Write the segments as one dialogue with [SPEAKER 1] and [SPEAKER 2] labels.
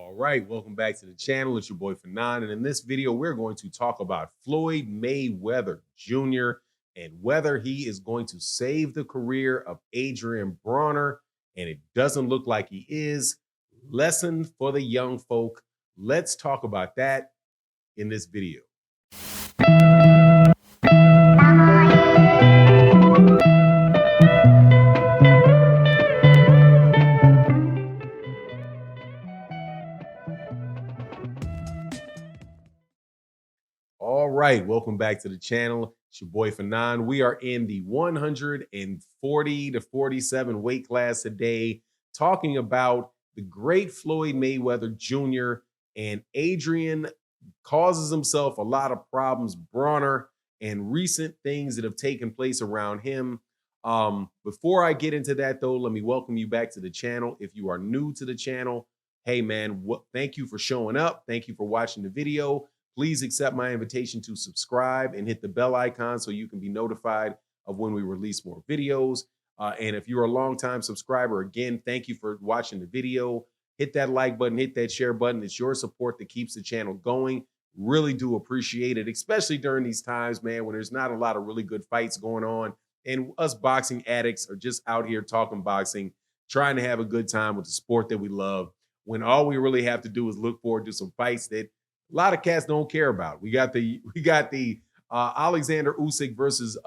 [SPEAKER 1] All right, welcome back to the channel. It's your boy Fanon, and in this video, we're going to talk about Floyd Mayweather Jr. and whether he is going to save the career of Adrein Broner, and it doesn't look like he is. Lesson for the young folk. Let's talk about that in this video. All right, welcome back to the channel. It's your boy Fanon. We are in the 140 to 47 weight class today, talking about the great Floyd Mayweather Jr. and Adrian causes himself a lot of problems, Broner, and recent things that have taken place around him. Before I get into that, though, let me welcome you back to the channel. If you are new to the channel, hey, man, thank you for showing up. Thank you for watching the video. Please accept my invitation to subscribe and hit the bell icon so you can be notified of when we release more videos. And if you're a longtime subscriber, again, thank you for watching the video. Hit that like button, hit that share button. It's your support that keeps the channel going. Really do appreciate it, especially during these times, man, when there's not a lot of really good fights going on. And us boxing addicts are just out here talking boxing, trying to have a good time with the sport that we love, when all we really have to do is look forward to some fights that a lot of cats don't care about. We got the Alexander Usyk versus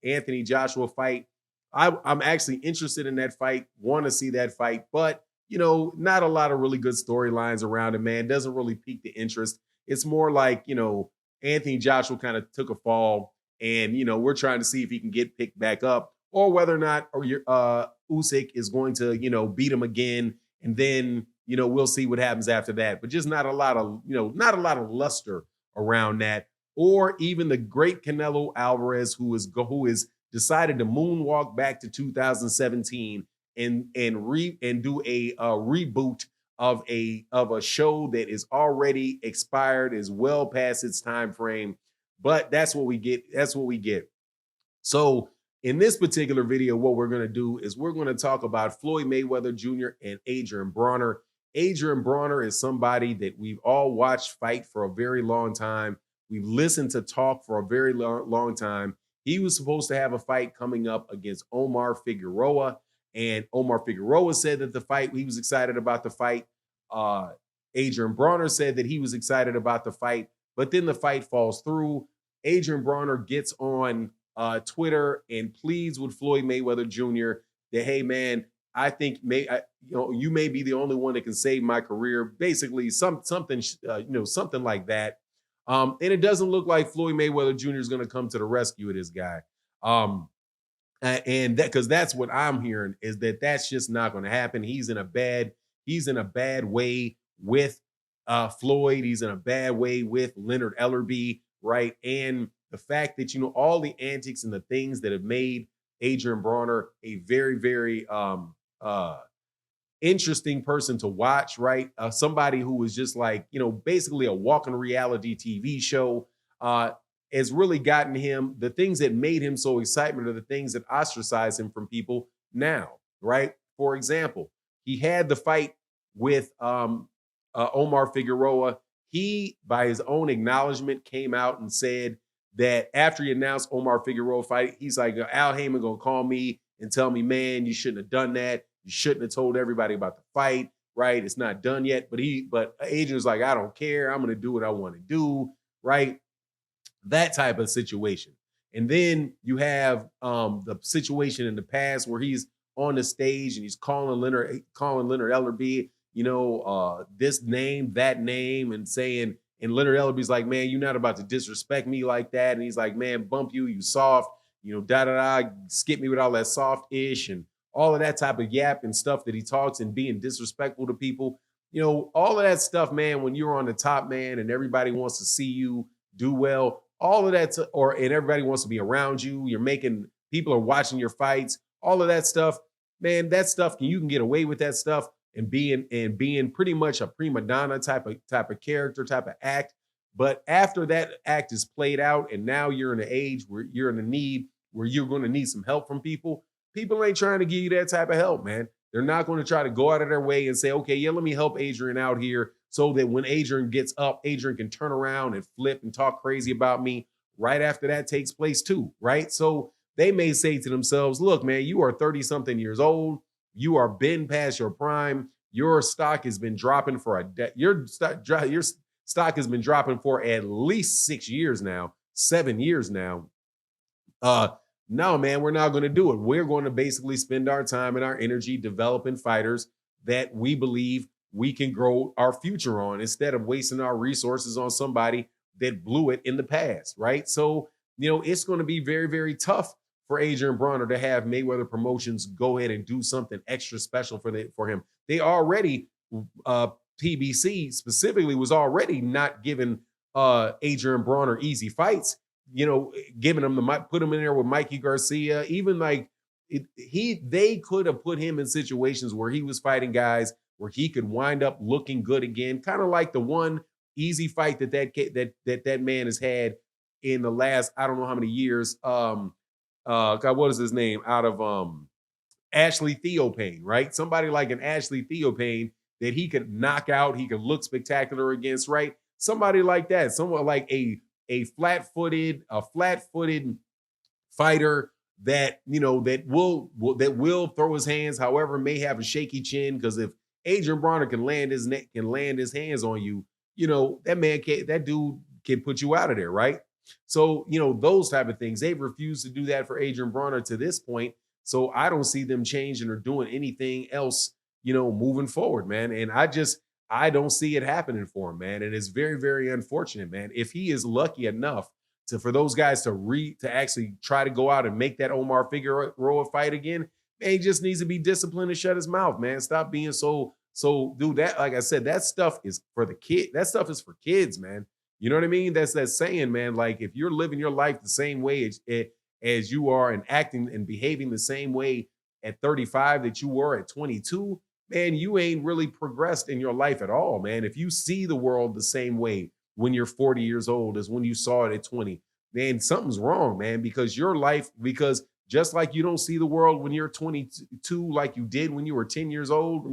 [SPEAKER 1] Anthony Joshua fight. I'm actually interested in that fight, want to see that fight, but not a lot of really good storylines around it, man. Doesn't really pique the interest. It's more like, Anthony Joshua kind of took a fall, and we're trying to see if he can get picked back up, or whether or not Usyk is going to, beat him again, and then we'll see what happens after that. But just not a lot of, not a lot of luster around that. Or even the great Canelo Alvarez, who is decided to moonwalk back to 2017 and do a reboot of a show that is already expired, is well past its time frame. But that's what we get. That's what we get. So in this particular video, what we're going to do is we're going to talk about Floyd Mayweather Jr. and Adrein Broner. Adrein Broner is somebody that we've all watched fight for a very long time. We've listened to talk for a very long time. He was supposed to have a fight coming up against Omar Figueroa, and Omar Figueroa said that he was excited about the fight. Adrein Broner said that he was excited about the fight, but then the fight falls through. Adrein Broner gets on Twitter and pleads with Floyd Mayweather Jr. that, hey, man, I think you may be the only one that can save my career. Basically, something like that. And it doesn't look like Floyd Mayweather Jr. is going to come to the rescue of this guy. And that, because that's what I'm hearing, is that's just not going to happen. He's in a bad way with Floyd. He's in a bad way with Leonard Ellerbe, right? And the fact that all the antics and the things that have made Adrein Broner a very, very interesting person to watch, right? Somebody who was just like, basically a walking reality TV show, has really gotten him. The things that made him so excitement are the things that ostracize him from people now, right? For example, he had the fight with Omar Figueroa. He, by his own acknowledgement, came out and said that after he announced Omar Figueroa fight, he's like, Al Heyman gonna call me and tell me, man, you shouldn't have done that. You shouldn't have told everybody about the fight, right? It's not done yet. But Adrian's like, I don't care. I'm gonna do what I want to do, right? That type of situation. And then you have the situation in the past where he's on the stage and he's calling Leonard Ellerbe, this name, that name, and saying, and Leonard Ellerbe's like, man, you're not about to disrespect me like that. And he's like, man, bump you soft, skip me with all that soft-ish and all of that type of yap and stuff that he talks and being disrespectful to people. All of that stuff, man, when you're on the top, man, and everybody wants to see you do well, all of that, and everybody wants to be around you. People are watching your fights, all of that stuff, man, that stuff, you can get away with that stuff and being pretty much a prima donna type of character, type of act. But after that act is played out, and now you're in an age where you're in a need where you're going to need some help from people. People ain't trying to give you that type of help, man. They're not going to try to go out of their way and say, okay, yeah, let me help Adrian out here. so that when Adrian gets up, Adrian can turn around and flip and talk crazy about me right after that takes place too, right? So they may say to themselves, look, man, you are 30 something years old. You are been past your prime. Your stock has been dropping for your stock has been dropping for at least 6 years now, 7 years now. Uh, no, man, we're not going to do it. We're going to basically spend our time and our energy developing fighters that we believe we can grow our future on instead of wasting our resources on somebody that blew it in the past, right? So, it's going to be very, very tough for Adrian Broner to have Mayweather Promotions go ahead and do something extra special for him. They already, uh, PBC specifically was already not giving Adrian Broner easy fights, giving him put him in there with Mikey Garcia, even like they could have put him in situations where he was fighting guys where he could wind up looking good again, kind of like the one easy fight that man has had in the last I don't know how many years. God, what is his name? Out of Ashley Theophane, right? Somebody like an Ashley Theophane that he could knock out, he could look spectacular against, right? Somebody like that, someone like a flat-footed fighter that that will throw his hands, however, may have a shaky chin. Because if Adrian Broner can land his hands on you, that dude can put you out of there, right? So those type of things. They've refused to do that for Adrian Broner to this point. So I don't see them changing or doing anything else, moving forward, man. And I don't see it happening for him, man. And it's very, very unfortunate, man. If he is lucky enough for those guys to actually try to go out and make that Omar Figueroa fight again, man, he just needs to be disciplined and shut his mouth, man. Stop being so dude. That, like I said, that stuff is for the kid. That stuff is for kids, man. You know what I mean? That's that saying, man. Like if you're living your life the same way as you are and acting and behaving the same way at 35 that you were at 22, man, you ain't really progressed in your life at all, man. If you see the world the same way when you're 40 years old as when you saw it at 20, man, something's wrong, man, because just like you don't see the world when you're 22 like you did when you were 10 years old,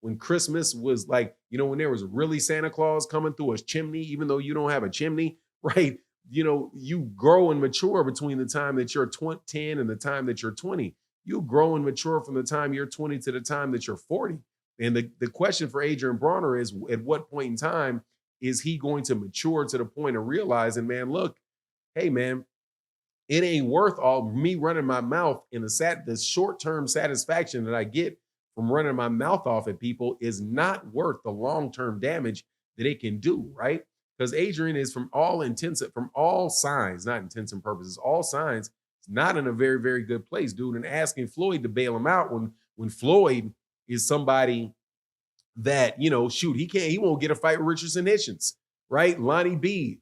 [SPEAKER 1] when Christmas was like, when there was really Santa Claus coming through a chimney, even though you don't have a chimney, right? You grow and mature between the time that you're 10 and the time that you're 20. You grow and mature from the time you're 20 to the time that you're 40. And the question for Adrian Broner is, at what point in time is he going to mature to the point of realizing, man, look, hey, man, it ain't worth all me running my mouth in the short-term satisfaction that I get from running my mouth off at people is not worth the long-term damage that it can do, right? Because Adrian is from all signs, not intents and purposes, all signs, not in a very, very good place, dude. And asking Floyd to bail him out when Floyd is somebody that, shoot, he won't get a fight with Richardson Hitchens, right? Lonnie B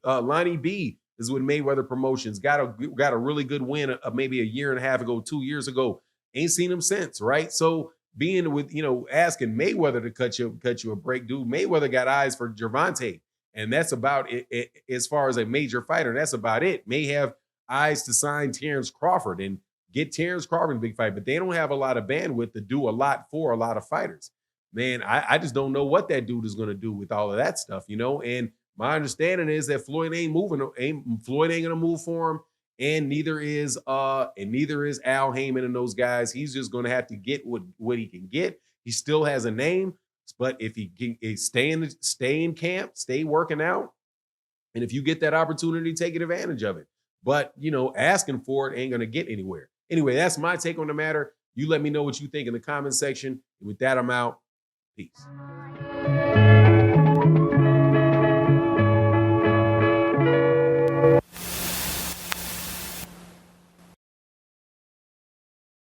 [SPEAKER 1] is with Mayweather Promotions. Got a really good win maybe a year and a half ago, 2 years ago. Ain't seen him since, right? So being with, asking Mayweather to cut you a break, dude. Mayweather got eyes for Gervonta, and that's about it as far as a major fighter. That's about it. May have eyes to sign Terrence Crawford and get Terrence Crawford in a big fight, but they don't have a lot of bandwidth to do a lot for a lot of fighters. Man, I just don't know what that dude is going to do with all of that stuff, And my understanding is that Floyd ain't gonna move for him, and neither is Al Heyman and those guys. He's just gonna have to get what he can get. He still has a name, but if he can stay in camp, stay working out, and if you get that opportunity, take advantage of it. But asking for it ain't gonna get anywhere. Anyway, that's my take on the matter. You let me know what you think in the comment section. And with that, I'm out. Peace.